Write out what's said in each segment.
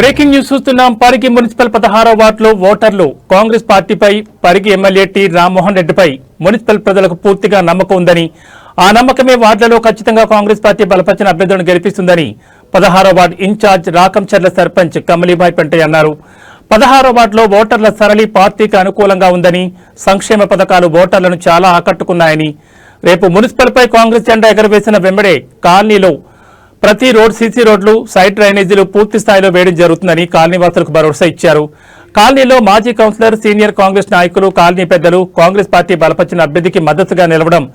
Breaking news చూస్తున్నాం. Parigi municipal 16వ వార్డులో ఓటర్లు కాంగ్రెస్ పార్టీపై పరిగి ఎమ్మెల్యే టి రామ్మోహన్ రెడ్డిపై మున్సిపల్ ప్రజలకు పూర్తిగా నమ్మకం ఉందని, ఆ నమ్మకమే వార్డులలో ఖచ్చితంగా కాంగ్రెస్ పార్టీ బలపరిచిన అభ్యర్థులను గెలిపిస్తుందని 16వ వార్డు ఇన్ఛార్జ్ రాకంచర్ల సర్పంచ్ కమలీబాయ్ పెంటయ్య అన్నారు. 16వ వార్డులో ఓటర్ల సరళి పార్టీకి అనుకూలంగా ఉందని, సంక్షేమ పథకాలు ఓటర్లను చాలా ఆకట్టుకున్నాయని, రేపు మున్సిపల్పై కాంగ్రెస్ జెండా ఎగరవేసిన వెంబడే కాలనీలో ప్రతి రోడ్ సీసీ రోడ్లు, సైడ్ డ్రైనేజీలు పూర్తి స్థాయిలో వేయడం జరుగుతుందని కాలనీవాసులకు భరోసా ఇచ్చారు. కాలనీలో మాజీ కౌన్సిలర్, సీనియర్ కాంగ్రెస్ నాయకులు, కాలనీ పెద్దలు కాంగ్రెస్ పార్టీ బలపరిచిన అభ్యర్థికి మద్దతుగా నిలవడం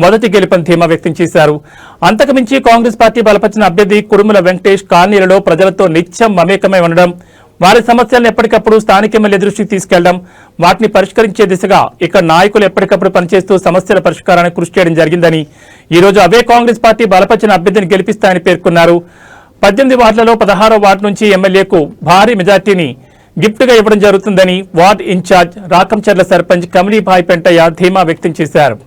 మొదటి గెలుపని ధీమా వ్యక్తం చేశారు. అంతకుమించి కాంగ్రెస్ పార్టీ బలపరిచిన అభ్యర్థి కుడుముల వెంకటేష్ కాలనీలలో ప్రజలతో నిత్యం మమేకమై ఉండడం, వారి సమస్యలను ఎప్పటికప్పుడు స్థానిక ఎమ్మెల్యే దృష్టికి తీసుకెళ్లడం, వాటిని పరిష్కరించే దిశగా ఇక్కడ నాయకులు ఎప్పటికప్పుడు పనిచేస్తూ సమస్యల పరిష్కారానికి కృషి చేయడం జరిగిందని, ఈ రోజు అవే కాంగ్రెస్ పార్టీ బలపరిచిన అభ్యర్థిని గెలిపిస్తాయని పేర్కొన్నారు. 18 వార్డులలో 16వ వార్డు నుంచి ఎమ్మెల్యేకు భారీ మెజార్టీని గిఫ్ట్గా ఇవ్వడం జరుగుతుందని వార్డు ఇన్ఛార్జ్ రాకంచర్ల సర్పంచ్ కమలీబాయ్ పెంటయ్య ధీమా వ్యక్తం చేశారు.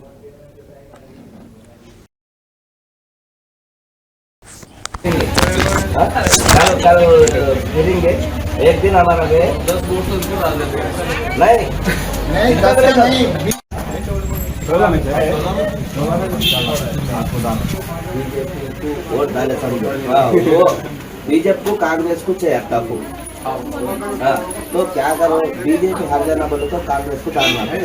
एक दिन आना लगे 10 वोट नहीं नहीं 10 नहीं वोट डाले समझो वो बीजेपी को कांग्रेस को चाहिए आपको। तो क्या करो, बीजेपी हार जाना बोले तो कांग्रेस को डालना है।